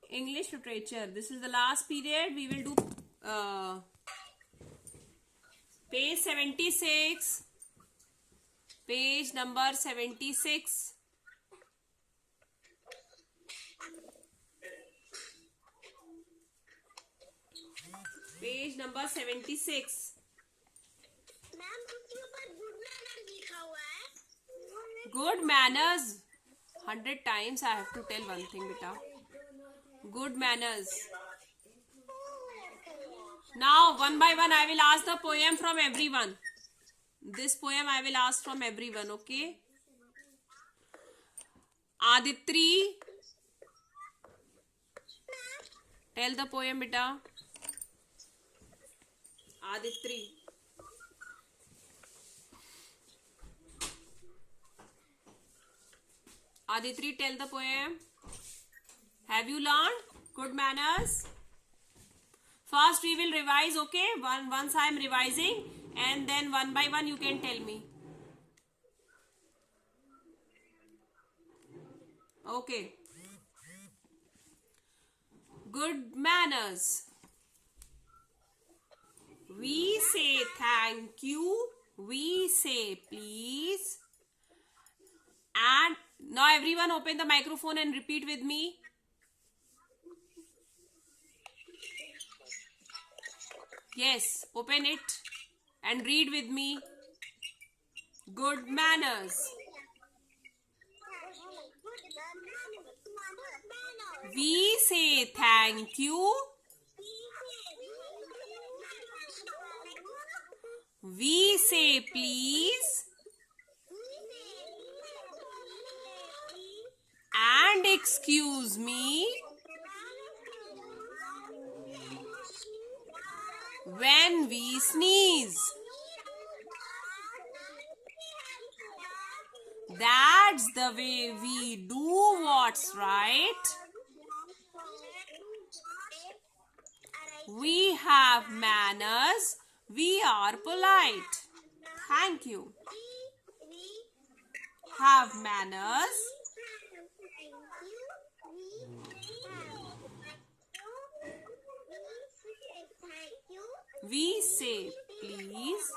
English literature. This is the last period. We will do page 76. Page number 76. Page number 76. Ma'am उसके ऊपर good manners लिखा हुआ है. Good manners. 100 times I have to tell one thing, beta. Good manners. Now, one by one, I will ask the poem from everyone. This poem I will ask from everyone, okay? Aditri. Tell the poem, beta. Aditri. Aditri, tell the poem. Have you learned good manners? First we will revise, okay? Once I am revising, and then one by one you can tell me. Okay. Good manners. We say thank you. We say please. And now everyone open the microphone and repeat with me. Yes, open it and read with me. Good manners. We say thank you. We say please. And excuse me. When we sneeze. That's the way we do what's right. We have manners. We are polite. Thank you. Have manners. We say please.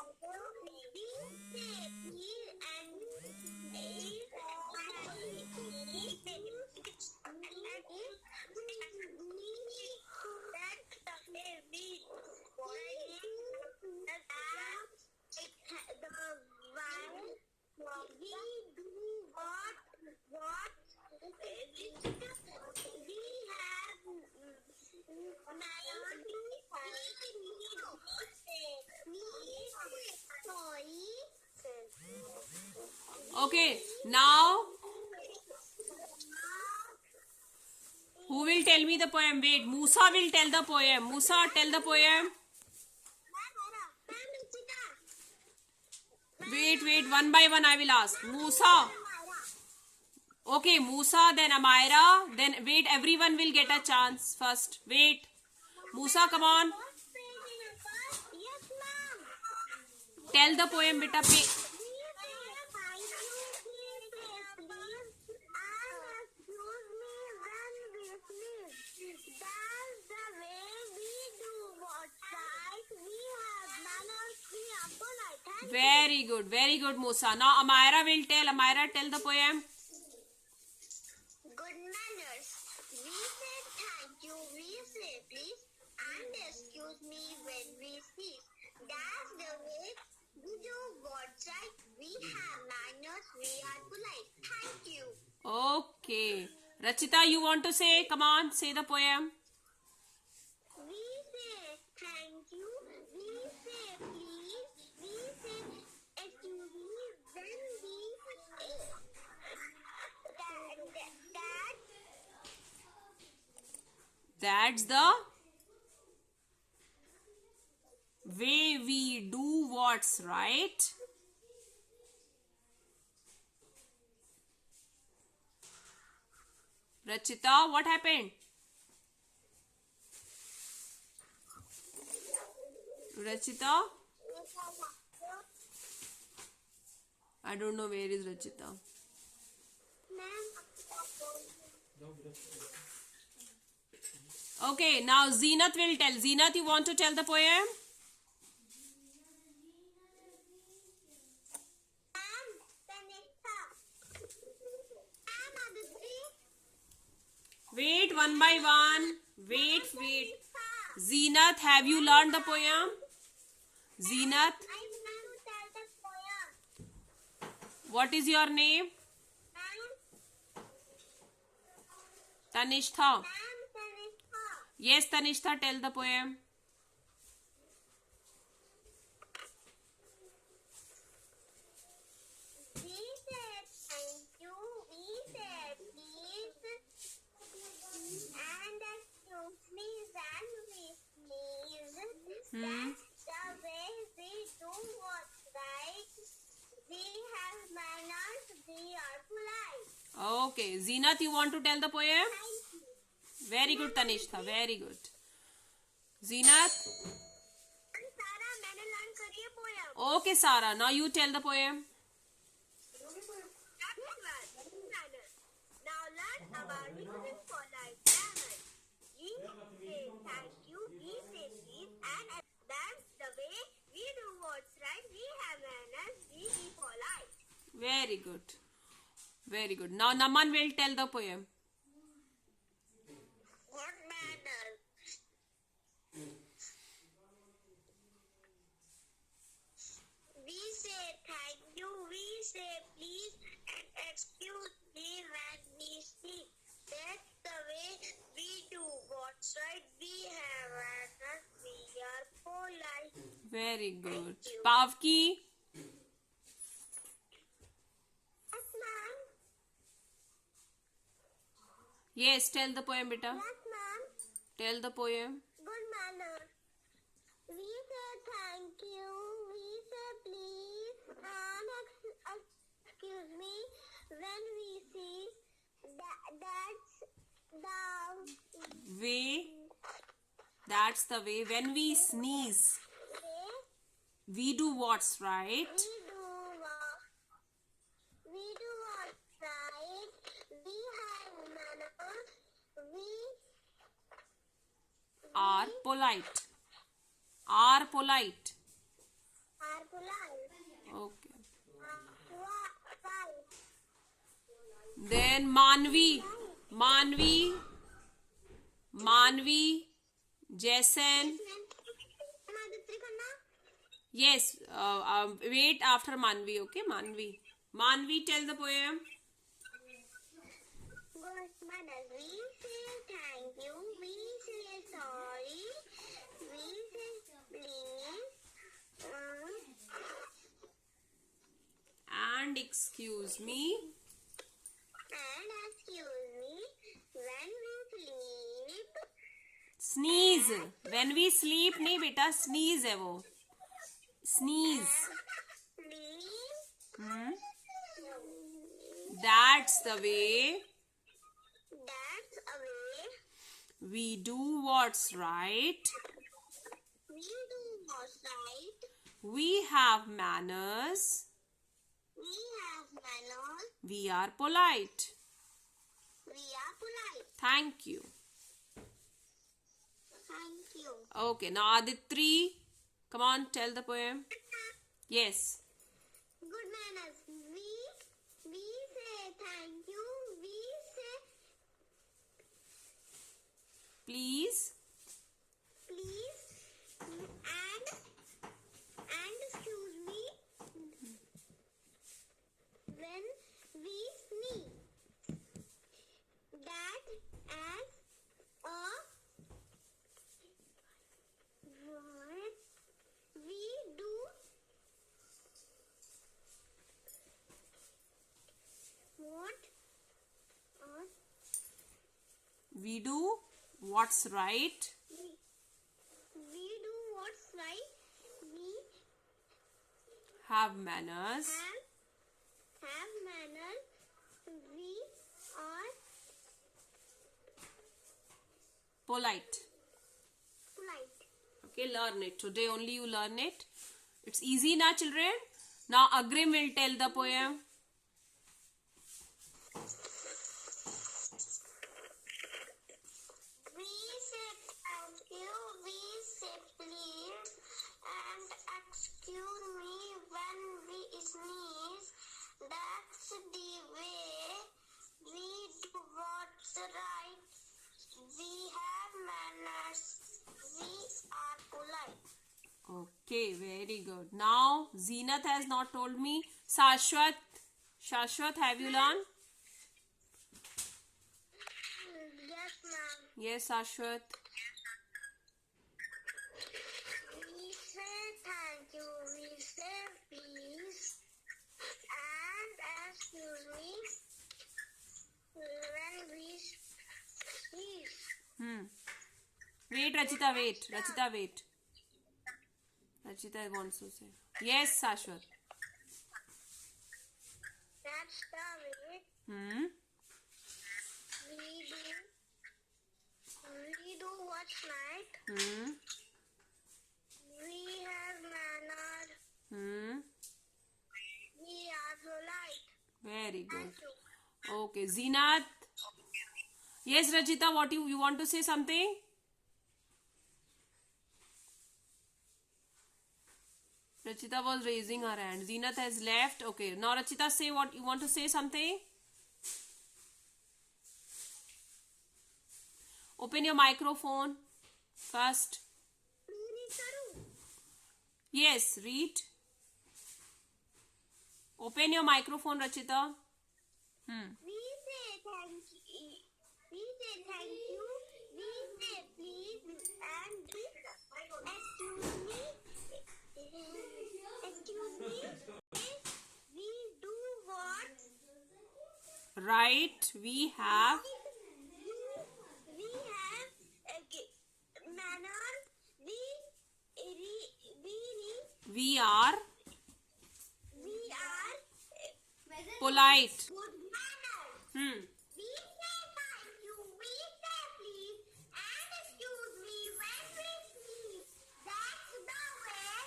Okay, now who will tell me the poem? Wait, Musa will tell the poem. Musa, tell the poem. Wait, one by one I will ask. Musa. Okay, Musa, then Amira, then wait, everyone will get a chance first. Wait. Musa, come on. Tell the poem, beta. Very good, Musa. Now Amira will tell. Amira, tell the poem. Good manners. We say thank you, we say please, and excuse me when we speak. That's the way we do what's right. We have manners, we are polite. Thank you. Okay. Rachita, you want to say? Come on, say the poem. We say thank you, we say please, we say excuse me when we That's the way we do what's right. Rachita, what happened? Rachita? I don't know where is Rachita. Okay, now Zeenat will tell. Zeenat, you want to tell the poem? I'm Tanisha. I'm Aditi. Wait, one by one. Wait. Zeenat, have you learned the poem? Zeenat, I want to tell the poem. what is your name? Tanishtha. I'm Tanisha. Yes, Tanishtha, tell the poem. We said thank you. We said please. And excuse me when we sneeze. That's the way we do what's right. We have manners. We are polite. Okay, Zeenat, you want to tell the poem? Thank you. Very good, Tanishtha, very good. Zeenat? Sara, मैंने learn करी है poem. Okay, Sara, now you tell the poem. Now learn about using polite manners. We say thank you, we say please, and that's the way we do what's right. We have manners, we be polite. Very good. Very good. Now Naman will tell the poem. What manners? We say thank you, we say please, and excuse me when we speak. That's the way we do what's right. We have manners, we are polite. Very good. Thank you. Pavki? Yes, ma'am. Yes, tell the poem, beta. Yes, ma'am. Tell the poem. Good manners. We say thank you, we say please, and excuse me when we see. That's the way. When we sneeze, we do what's right. We do what's right. We have manners. We Are polite. Are polite. are polite. Okay. Right. Then Manvi. Jason. Yes. Wait after Manvi. Okay, Manvi. Manvi, tell the poem. Good manners. We say thank you. We say sorry. We say please. And excuse me. And excuse me when we sleep. Sneeze. When we sleep, नहीं बेटा, sneeze है वो. Sneeze. Please. That's the way That's a way we do what's right. we do what's right. We have manners. We have manners. We are polite. We are polite. Thank you. Thank you. Okay, now Aditri, come on, tell the poem. Yes. Good manners. We say thank you. We say Please. please and excuse me when we sneeze. That as a word we do what or We do what's right. we do what's right. We Have manners. have manners. We are Polite. polite. Okay, learn it. Today only you learn it. It's easy now, children. Now Agrim will tell the poem. We say Okay, very good. Now, Zeenat has not told me. Shashwat, have you learned? Yes, ma'am. Yes, Shashwat. We say thank you. We say please. And excuse me when we sneeze. Wait, Rachita, wait. Rachita wants to say. Yes, Shashwat. That's the way we do what's right. We have manners. We are polite. Very good. Thank you. Okay, Zeenat. Yes, Rachita, what you want to say something? Rachita was raising her hand. Zeenat has left. Okay, now Rachita, say what you want to say something. Open your microphone first. Yes, read. Open your microphone, Rachita. We say thank you. We say thank you. We say please and excuse me. Excuse me. We do what? Right, we have. We have manners. We are We are polite. good manners. We say thank you. We say please and excuse me when we speak. That's the way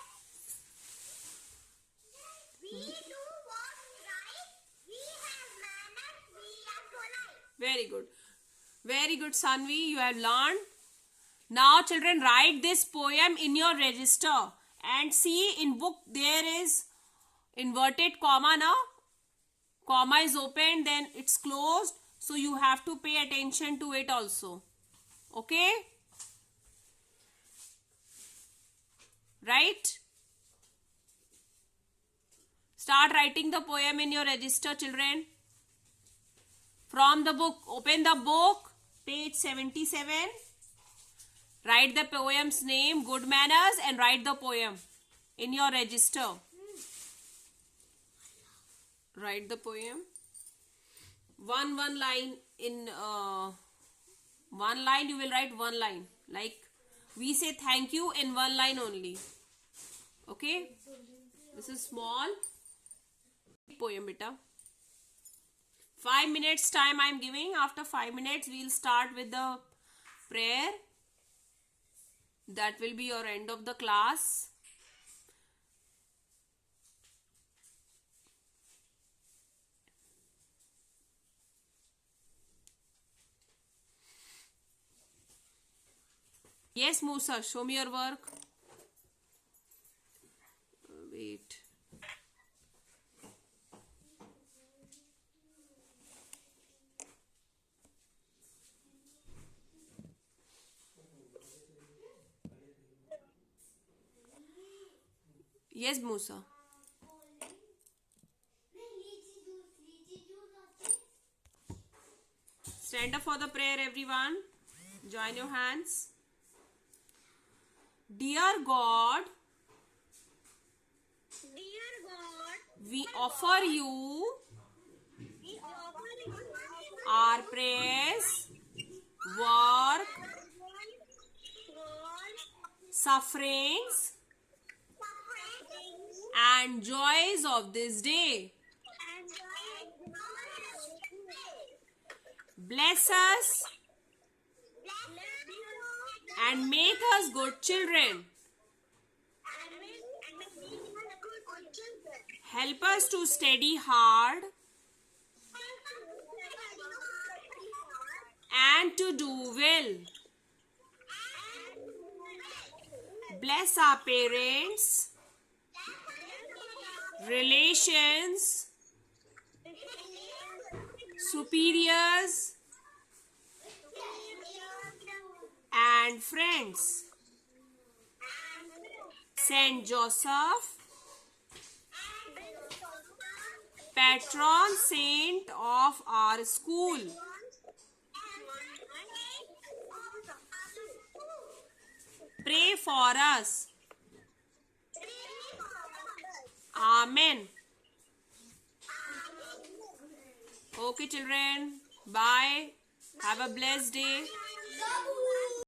we do what's right. We have manners. We are polite. Very good. Very good, Sanvi. You have learned. Now, children, write this poem in your register. And see, in book, there is inverted comma now. Comma is open, then it's closed. So, you have to pay attention to it also. Okay? Right? Start writing the poem in your register, children. From the book, open the book, page 77. Write the poem's name, Good Manners, and write the poem in your register. Write the poem. One line in one line you will write one line. Like we say thank you in one line only. Okay? This is small poem, beta. 5 minutes time I am giving. After 5 minutes we will start with the prayer. That will be your end of the class. Yes, Musa, show me your work. Wait. Yes, Musa. Stand up for the prayer, everyone. Join your hands. Dear God, we offer you our prayers, work, sufferings, and joys of this day. Bless us and make us good children. Help us to study hard and to do well. Bless our parents, relations, superiors, and friends. Saint Joseph, patron saint of our school. Pray for us. Amen. Okay, children. Bye. Have a blessed day.